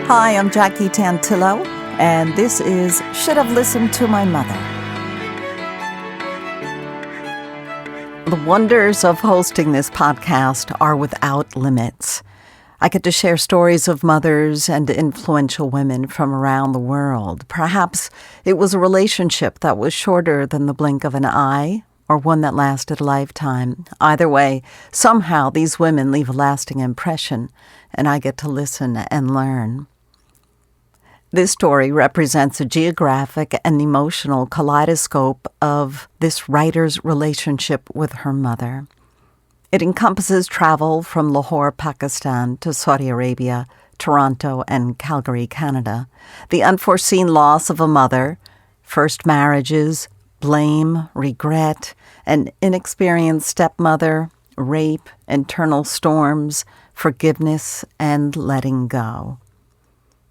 Hi, I'm Jackie Tantillo, and this is Should Have Listened to My Mother. The wonders of hosting this podcast are without limits. I get to share stories of mothers and influential women from around the world. Perhaps it was a relationship that was shorter than the blink of an eye, or one that lasted a lifetime. Either way, somehow these women leave a lasting impression, and I get to listen and learn. This story represents a geographic and emotional kaleidoscope of this writer's relationship with her mother. It encompasses travel from Lahore, Pakistan to Saudi Arabia, Toronto, and Calgary, Canada, the unforeseen loss of a mother, first marriages, blame, regret, an inexperienced stepmother, rape, internal storms, forgiveness, and letting go.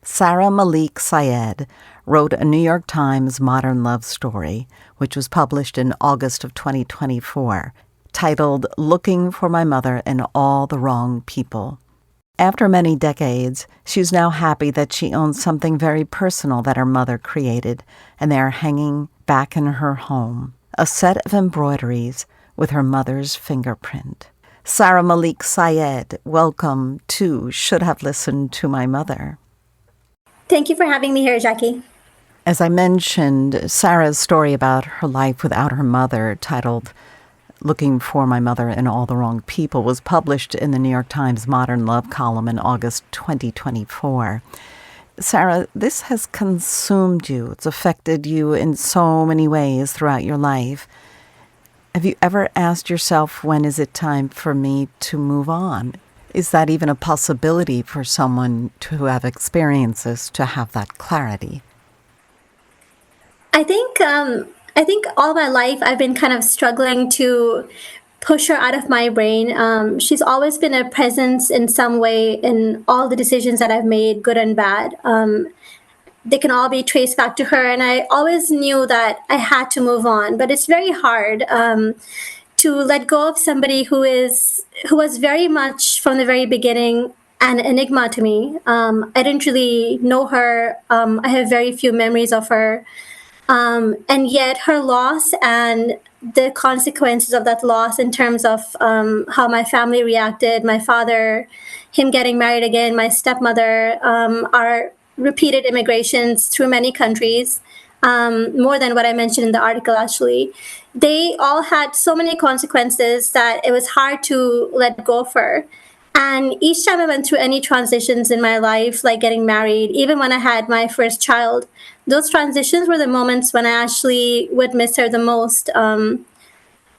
Sarah Malik Sayed wrote a New York Times modern love story, which was published in August of 2024, titled Looking for My Mother and All the Wrong People. After many decades, she's now happy that she owns something very personal that her mother created, and they are hanging back in her home, a set of embroideries with her mother's fingerprint. Sarah Malik Sayed, welcome to Should Have Listened to My Mother. Thank you for having me here, Jackie. As I mentioned, Sarah's story about her life without her mother, titled Looking for My Mother and All the Wrong People, was published in the New York Times Modern Love column in August 2024. Sarah, this has consumed you. It's affected you in so many ways throughout your life. Have you ever asked yourself, when is it time for me to move on? Is that even a possibility for someone to have experiences to have that clarity? I think all my life I've been kind of struggling to push her out of my brain. She's always been a presence in some way in all the decisions that I've made, good and bad. They can all be traced back to her, and I always knew that I had to move on. But it's very hard to let go of somebody who was very much from the very beginning an enigma to me. I didn't really know her. I have very few memories of her. And yet her loss and the consequences of that loss in terms of how my family reacted, my father, him getting married again, my stepmother, our repeated immigrations through many countries, more than what I mentioned in the article, actually. They all had so many consequences that it was hard to let go of her. And each time I went through any transitions in my life, like getting married, even when I had my first child, those transitions were the moments when I actually would miss her the most. And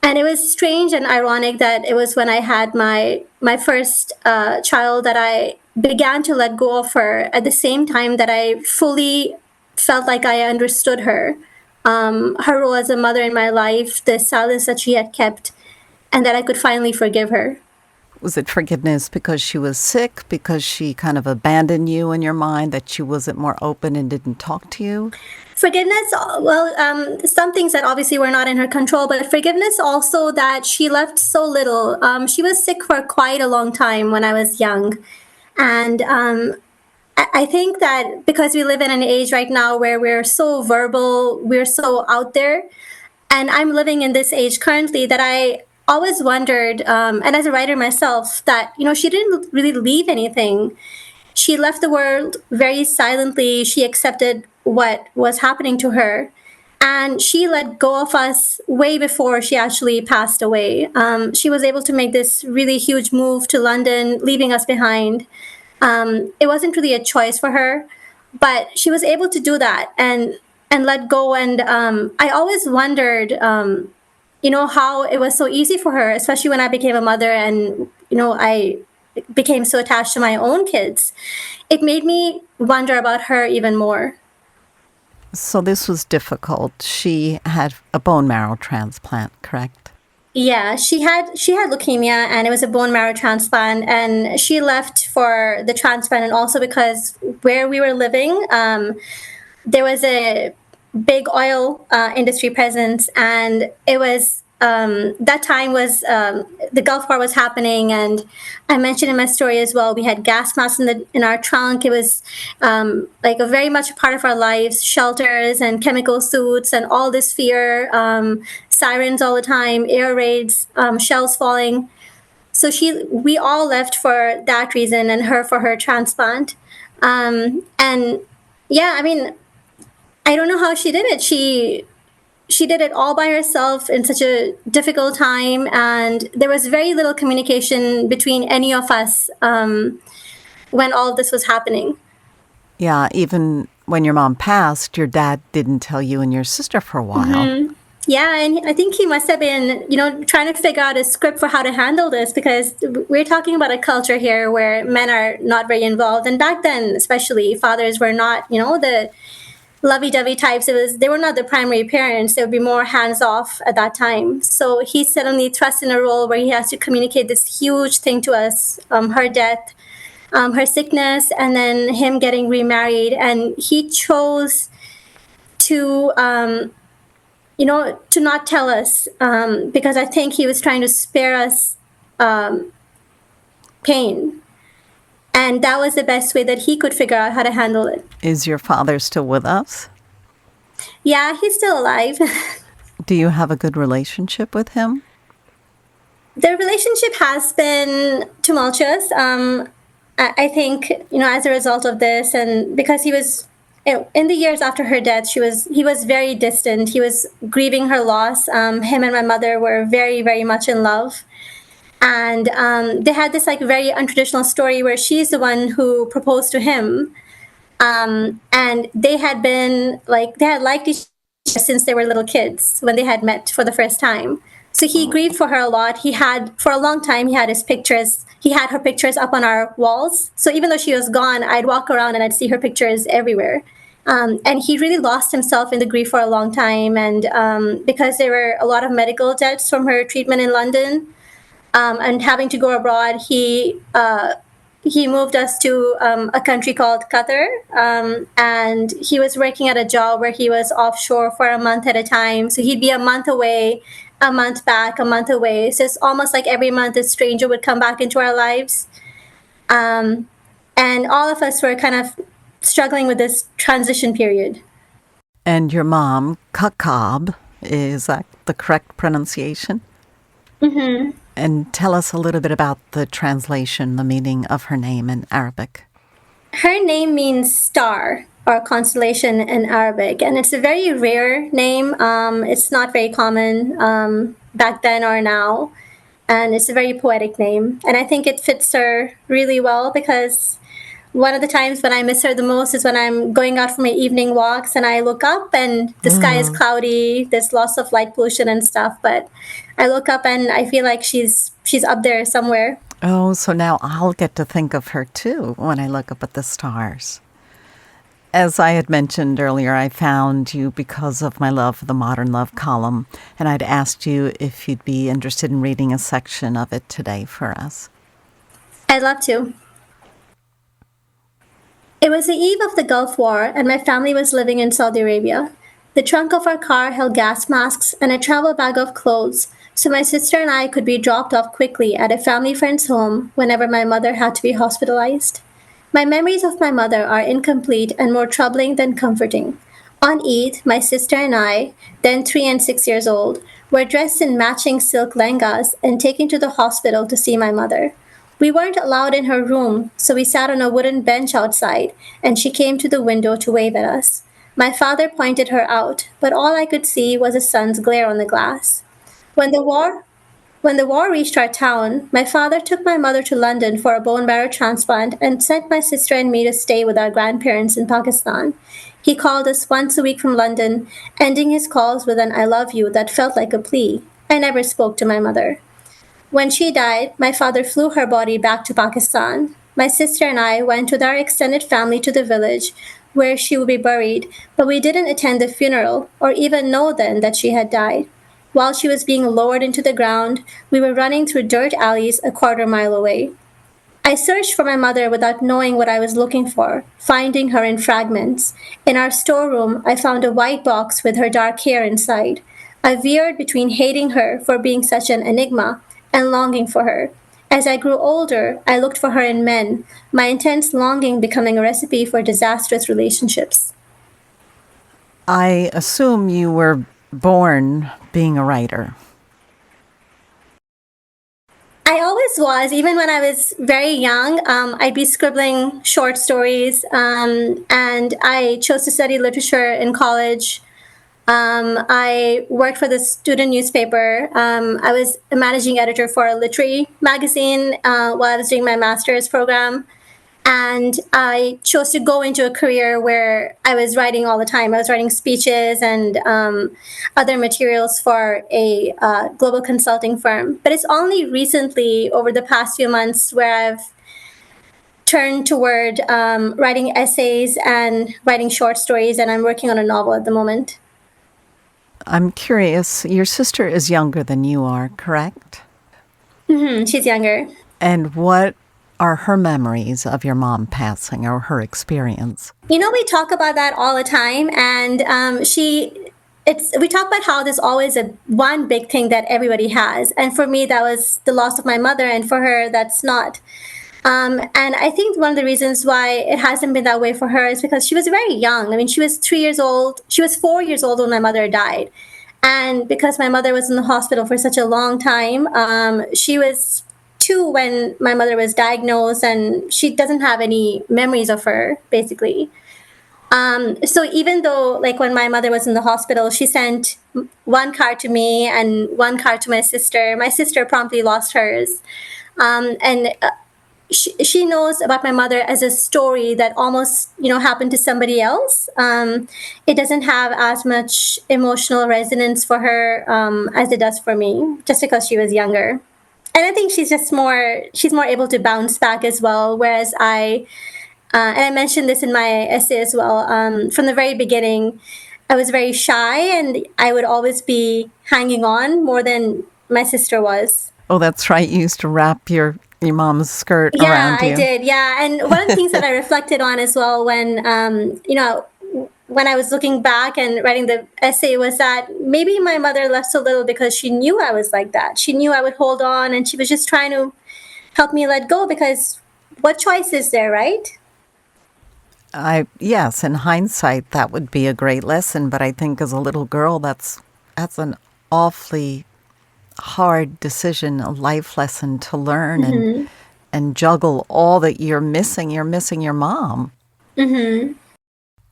it was strange and ironic that it was when I had my first child that I began to let go of her at the same time that I fully felt like I understood her. Her role as a mother in my life, the silence that she had kept, and that I could finally forgive her. Was it forgiveness because she was sick, because she kind of abandoned you in your mind, that she wasn't more open and didn't talk to you? Forgiveness, well, some things that obviously were not in her control, but forgiveness also that she left so little. She was sick for quite a long time when I was young. And I think that because we live in an age right now where we're so verbal, we're so out there, and I'm living in this age currently, that I always wondered, and as a writer myself, that, she didn't really leave anything. She left the world very silently. She accepted what was happening to her, and she let go of us way before she actually passed away. She was able to make this really huge move to London, leaving us behind. It wasn't really a choice for her, but she was able to do that and let go. And I always wondered, how it was so easy for her, especially when I became a mother and, I became so attached to my own kids. It made me wonder about her even more. So this was difficult. She had a bone marrow transplant, correct? Yeah, she had leukemia, and it was a bone marrow transplant, and she left for the transplant, and also because where we were living, there was a big oil industry presence, and it was that time was the Gulf War was happening, and I mentioned in my story as well. We had gas masks in our trunk. It was like a very much a part of our lives. Shelters and chemical suits and all this fear, sirens all the time, air raids, shells falling. So we all left for that reason, and her for her transplant. And yeah, I mean, I don't know how she did it. She did it all by herself in such a difficult time, and there was very little communication between any of us when all of this was happening. Yeah, even when your mom passed, your dad didn't tell you and your sister for a while. Mm-hmm. Yeah, and I think he must have been, trying to figure out a script for how to handle this, because we're talking about a culture here where men are not very involved, and back then, especially, fathers were not, the lovey-dovey types. They were not the primary parents. They would be more hands-off at that time. So he's suddenly thrust in a role where he has to communicate this huge thing to us, her death, her sickness, and then him getting remarried. And he chose to, to not tell us, because I think he was trying to spare us pain. And that was the best way that he could figure out how to handle it. Is your father still with us? Yeah, he's still alive. Do you have a good relationship with him? The relationship has been tumultuous. I think, as a result of this, and because he was, in the years after her death, he was very distant. He was grieving her loss. Him and my mother were very, very much in love. And they had this very untraditional story where she's the one who proposed to him. And they had liked each other since they were little kids when they had met for the first time. So he grieved for her a lot. For a long time, he had her pictures up on our walls. So even though she was gone, I'd walk around and I'd see her pictures everywhere. And he really lost himself in the grief for a long time. And because there were a lot of medical debts from her treatment in London, and having to go abroad, he moved us to a country called Qatar, and he was working at a job where he was offshore for a month at a time. So he'd be a month away, a month back, a month away. So it's almost like every month a stranger would come back into our lives. And all of us were kind of struggling with this transition period. And your mom, Kaukab, is that the correct pronunciation? Mm-hmm. And tell us a little bit about the translation, the meaning of her name in Arabic. Her name means star or constellation in Arabic, and it's a very rare name. It's not very common back then or now, and it's a very poetic name. And I think it fits her really well, because one of the times when I miss her the most is when I'm going out for my evening walks and I look up and the sky is cloudy. There's lots of light pollution and stuff, but I look up and I feel like she's up there somewhere. Oh, so now I'll get to think of her too when I look up at the stars. As I had mentioned earlier, I found you because of my love for the Modern Love column, and I'd asked you if you'd be interested in reading a section of it today for us. I'd love to. It was the eve of the Gulf War, and my family was living in Saudi Arabia. The trunk of our car held gas masks and a travel bag of clothes, so my sister and I could be dropped off quickly at a family friend's home whenever my mother had to be hospitalized. My memories of my mother are incomplete and more troubling than comforting. On Eid, my sister and I, then 3 and 6 years old, were dressed in matching silk lehengas and taken to the hospital to see my mother. We weren't allowed in her room, so we sat on a wooden bench outside, and she came to the window to wave at us. My father pointed her out, but all I could see was the sun's glare on the glass. When the war reached our town, my father took my mother to London for a bone marrow transplant and sent my sister and me to stay with our grandparents in Pakistan. He called us once a week from London, ending his calls with an "I love you" that felt like a plea. I never spoke to my mother. When she died, my father flew her body back to Pakistan. My sister and I went with our extended family to the village where she would be buried, but we didn't attend the funeral or even know then that she had died. While she was being lowered into the ground, we were running through dirt alleys a quarter-mile away. I searched for my mother without knowing what I was looking for, finding her in fragments. In our storeroom, I found a white box with her dark hair inside. I veered between hating her for being such an enigma and longing for her. As I grew older, I looked for her in men, my intense longing becoming a recipe for disastrous relationships. I assume you were born being a writer. I always was, even when I was very young. I'd be scribbling short stories, and I chose to study literature in college. I worked for the student newspaper. I was a managing editor for a literary magazine while I was doing my master's program. And I chose to go into a career where I was writing all the time. I was writing speeches and other materials for a global consulting firm. But it's only recently, over the past few months, where I've turned toward writing essays and writing short stories, and I'm working on a novel at the moment. I'm curious, your sister is younger than you are, correct? She's younger. And what are her memories of your mom passing or her experience? You know, we talk about that all the time, and we talk about how there's always a one big thing that everybody has, and for me that was the loss of my mother, and for her that's not. And I think one of the reasons why it hasn't been that way for her is because she was very young. I mean, she was 3 years old. She was 4 years old when my mother died. And because my mother was in the hospital for such a long time, she was 2 when my mother was diagnosed, and she doesn't have any memories of her, basically. So even though, like, when my mother was in the hospital, she sent one card to me and one card to my sister. My sister promptly lost hers. And she knows about my mother as a story that almost happened to somebody else. It doesn't have as much emotional resonance for her as it does for me, just because she was younger. And I think she's more able to bounce back as well. Whereas and I mentioned this in my essay as well. From the very beginning, I was very shy, and I would always be hanging on more than my sister was. Oh, that's right. You used to wrap your mom's skirt Yeah, around you. I did. Yeah, and one of the things that I reflected on as well when I was looking back and writing the essay was that maybe my mother left so little because she knew I was like that. She knew I would hold on, and she was just trying to help me let go, because what choice is there, right? Yes, in hindsight, that would be a great lesson. But I think as a little girl, that's an awfully hard decision, a life lesson to learn and juggle all that you're missing. You're missing your mom. Mm-hmm.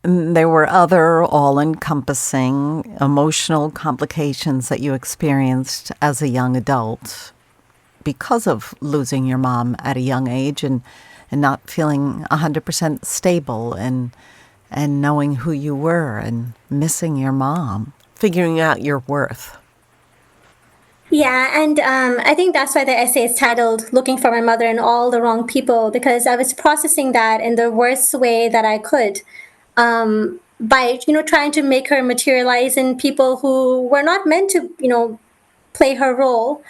And there were other all-encompassing emotional complications that you experienced as a young adult because of losing your mom at a young age and not feeling 100% stable and knowing who you were and missing your mom, figuring out your worth. Yeah, and I think that's why the essay is titled Looking for My Mother in All the Wrong People, because I was processing that in the worst way that I could, by trying to make her materialize in people who were not meant to play her role.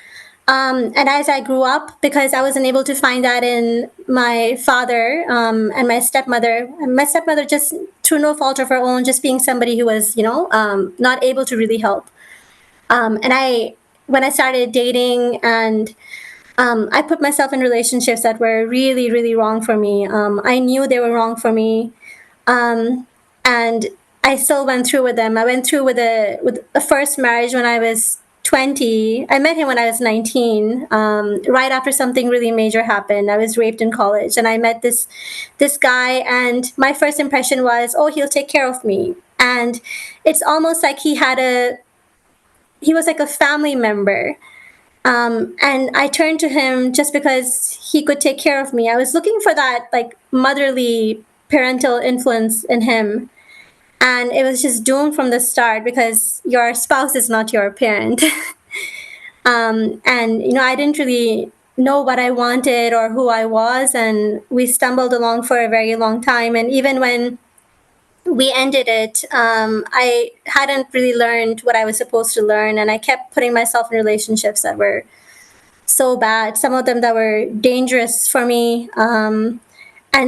And as I grew up, because I wasn't able to find that in my father and my stepmother just through no fault of her own, just being somebody who was not able to really help. And when I started dating, and I put myself in relationships that were really, really wrong for me. I knew they were wrong for me, and I still went through with them. I went through with a first marriage when I was 20. I met him when I was 19, right after something really major happened. I was raped in college, and I met this guy, and my first impression was, oh, he'll take care of me. And it's almost like he was like a family member. And I turned to him just because he could take care of me. I was looking for that, like, motherly parental influence in him. And it was just doomed from the start, because your spouse is not your parent. And I didn't really know what I wanted or who I was. And we stumbled along for a very long time. And even when we ended it, I hadn't really learned what I was supposed to learn, and I kept putting myself in relationships that were so bad. Some of them that were dangerous for me, and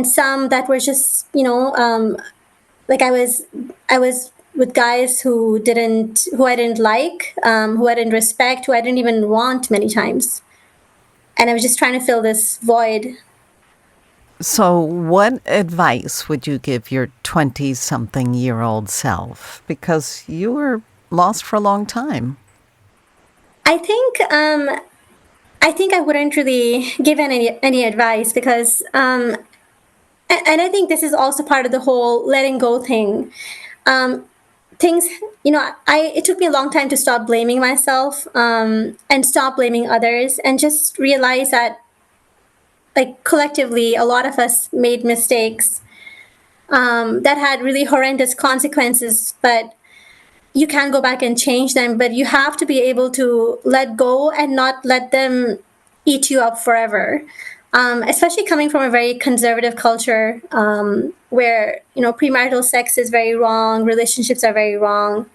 some that were just, like I was with guys who I didn't like, who I didn't respect, who I didn't even want many times. And I was just trying to fill this void. So, what advice would you give your 20-something-year-old self? Because you were lost for a long time. I think I wouldn't really give any advice because and I think this is also part of the whole letting go thing. Things, it took me a long time to stop blaming myself, and stop blaming others, and just realize that, like, collectively, a lot of us made mistakes that had really horrendous consequences, but you can go back and change them, but you have to be able to let go and not let them eat you up forever. Especially coming from a very conservative culture, where premarital sex is very wrong, relationships are very wrong,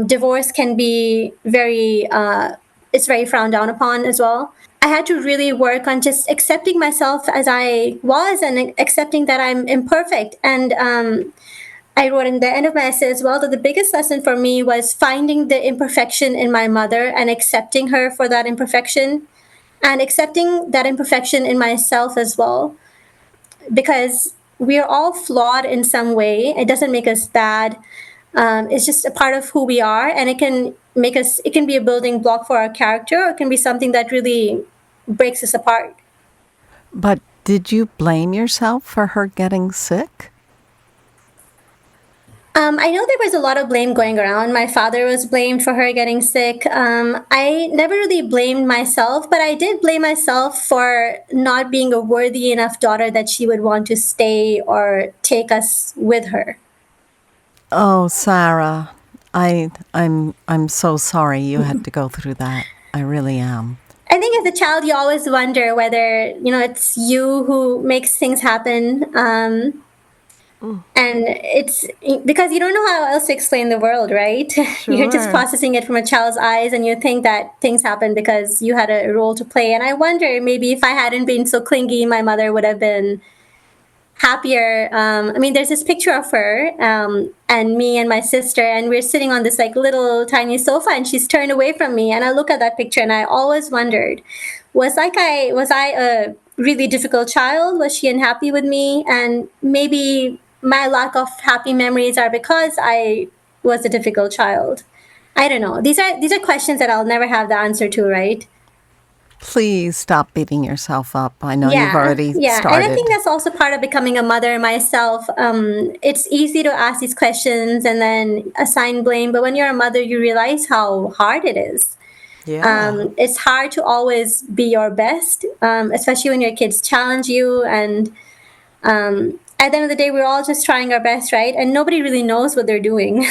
divorce can be it's very frowned down upon as well. I had to really work on just accepting myself as I was and accepting that I'm imperfect. And I wrote in the end of my essay as well that the biggest lesson for me was finding the imperfection in my mother and accepting her for that imperfection, and accepting that imperfection in myself as well, because we're all flawed in some way. It doesn't make us bad. It's just a part of who we are, and it can be a building block for our character, or it can be something that really breaks us apart. But did you blame yourself for her getting sick? I know there was a lot of blame going around. My father was blamed for her getting sick. I never really blamed myself, but I did blame myself for not being a worthy enough daughter that she would want to stay or take us with her. Oh, Sarah, I'm so sorry you had to go through that. I really am. I think as a child, you always wonder whether it's you who makes things happen. And it's because you don't know how else to explain the world, right? Sure. You're just processing it from a child's eyes, and you think that things happen because you had a role to play. And I wonder, maybe if I hadn't been so clingy, my mother would have been happier. There's this picture of her, and me and my sister, and we're sitting on this like little tiny sofa, and she's turned away from me. And I look at that picture, and I always wondered, was I a really difficult child? Was she unhappy with me? And maybe my lack of happy memories are because I was a difficult child. I don't know. These are questions that I'll never have the answer to, right? Please stop beating yourself up. I know you've already started. And I think that's also part of becoming a mother myself. It's easy to ask these questions and then assign blame, but when you're a mother, you realize how hard it is. Yeah. It's hard to always be your best, especially when your kids challenge you. And at the end of the day, we're all just trying our best, right? And nobody really knows what they're doing.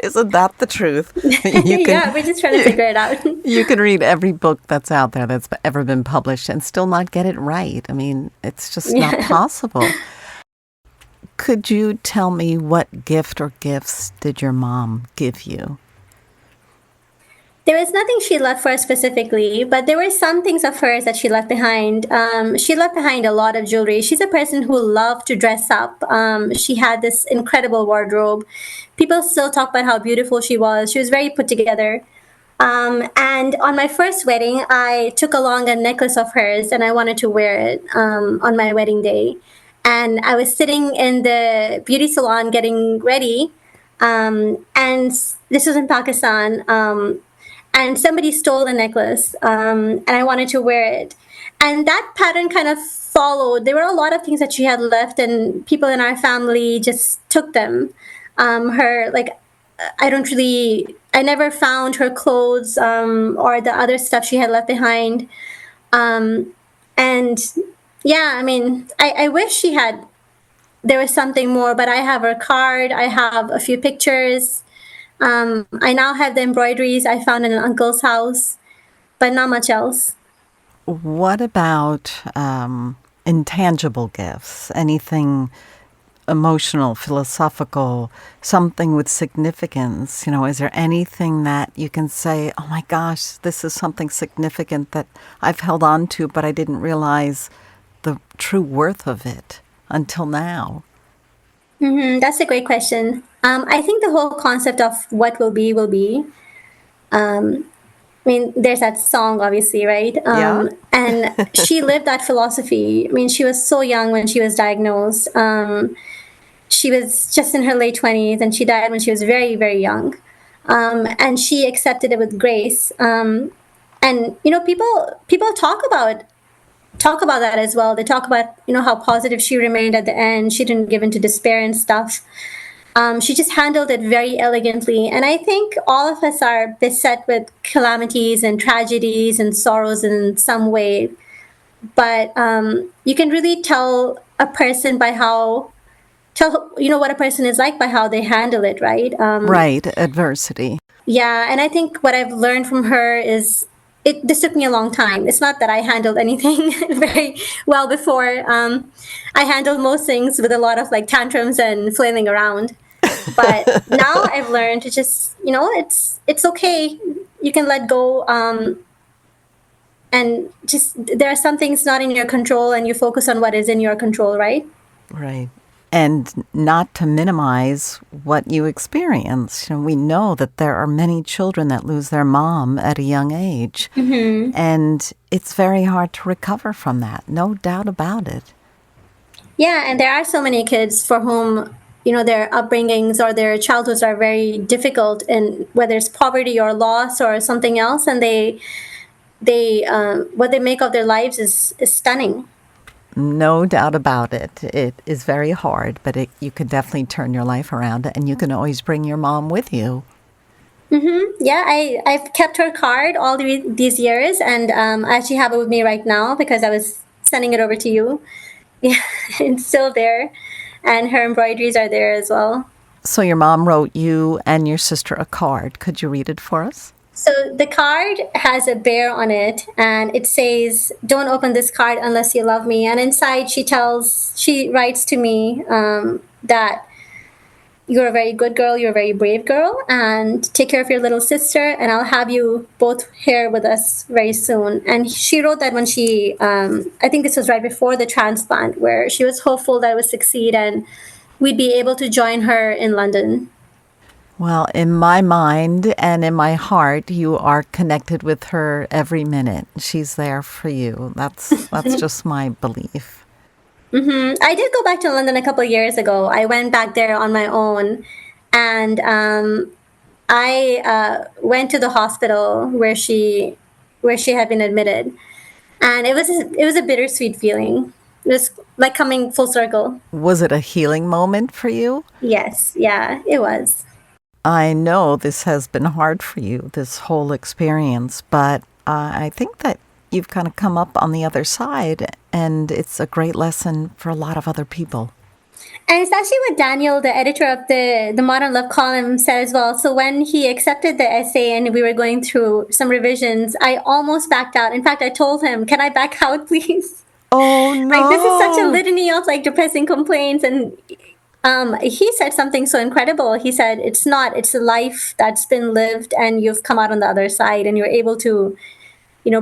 Isn't that the truth? Yeah, we're just trying to figure it out. You can read every book that's out there that's ever been published and still not get it right. I mean, it's just not possible. Could you tell me what gift or gifts did your mom give you? There was nothing she left for us specifically, but there were some things of hers that she left behind. She left behind a lot of jewelry. She's a person who loved to dress up. She had this incredible wardrobe. People still talk about how beautiful she was. She was very put together. And on my first wedding, I took along a necklace of hers, and I wanted to wear it on my wedding day. And I was sitting in the beauty salon getting ready, and this was in Pakistan. And somebody stole the necklace, and I wanted to wear it. And that pattern kind of followed. There were a lot of things that she had left, and people in our family just took them. I never found her clothes or the other stuff she had left behind. And yeah, I wish there was something more, but I have her card, I have a few pictures. I now have the embroideries I found in an uncle's house, but not much else. What about intangible gifts? Anything emotional, philosophical, something with significance? Is there anything that you can say, oh my gosh, this is something significant that I've held on to, but I didn't realize the true worth of it until now? That's a great question. I think the whole concept of what will be will be. I mean, there's that song, obviously, right? Yeah. And she lived that philosophy. I mean, she was so young when she was diagnosed. She was just in her late 20s, and she died when she was very, very young. And she accepted it with grace. And people talk about that as well. They talk about how positive she remained at the end. She didn't give in to despair and stuff. She just handled it very elegantly. And I think all of us are beset with calamities and tragedies and sorrows in some way. But you can really tell a person by how, what a person is like by how they handle it, right? Right. Adversity. Yeah. And I think what I've learned from her is this took me a long time. It's not that I handled anything very well before. I handled most things with a lot of like tantrums and flailing around. But now I've learned to just, it's okay. You can let go. And just there are some things not in your control, and you focus on what is in your control, right? Right. And not to minimize what you experience. We know that there are many children that lose their mom at a young age. And it's very hard to recover from that. No doubt about it. Yeah, and there are so many kids for whom their upbringings or their childhoods are very difficult, and whether it's poverty or loss or something else, and they what they make of their lives is stunning. No doubt about it. It is very hard, but you can definitely turn your life around, and you can always bring your mom with you. Yeah, I've kept her card all these years, and I actually have it with me right now because I was sending it over to you. Yeah, it's still there, and her embroideries are there as well. So your mom wrote you and your sister a card. Could you read it for us? So the card has a bear on it, and it says, "Don't open this card unless you love me." And inside, she writes to me that you're a very good girl, you're a very brave girl, and take care of your little sister, and I'll have you both here with us very soon. And she wrote that when I think this was right before the transplant, where she was hopeful that it would succeed and we'd be able to join her in London. Well, in my mind and in my heart, you are connected with her every minute. She's there for you. That's just my belief. I did go back to London a couple of years ago. I went back there on my own, and I went to the hospital where she had been admitted, and it was a bittersweet feeling. It was like coming full circle. Was it a healing moment for you? Yes, yeah, it was. I know this has been hard for you, this whole experience, but I think that you've kind of come up on the other side, and it's a great lesson for a lot of other people. And it's actually what Daniel, the editor of the Modern Love column, said as well. So when he accepted the essay and we were going through some revisions, I almost backed out. In fact, I told him, "Can I back out, please?" Oh, no. Like, this is such a litany of like depressing complaints. And he said something so incredible. He said, it's a life that's been lived, and you've come out on the other side, and you're able to,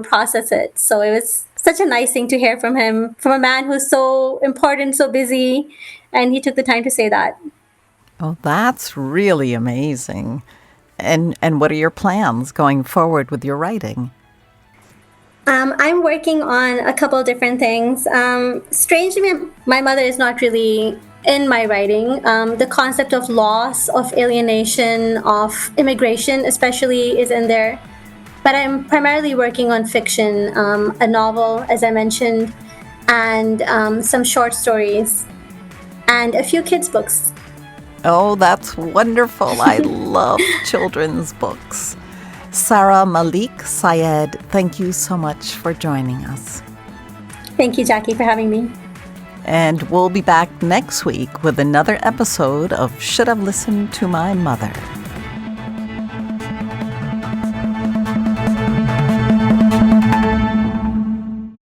process it. So it was such a nice thing to hear from him, from a man who's so important, so busy, and he took the time to say that. Oh, that's really amazing. And what are your plans going forward with your writing? I'm working on a couple of different things. Strangely, my mother is not really in my writing. The concept of loss, of alienation, of immigration especially is in there. But I'm primarily working on fiction, a novel, as I mentioned, and some short stories, and a few kids' books. Oh, that's wonderful. I love children's books. Sarah Malik Sayed, thank you so much for joining us. Thank you, Jackie, for having me. And we'll be back next week with another episode of Should Have Listened to My Mother.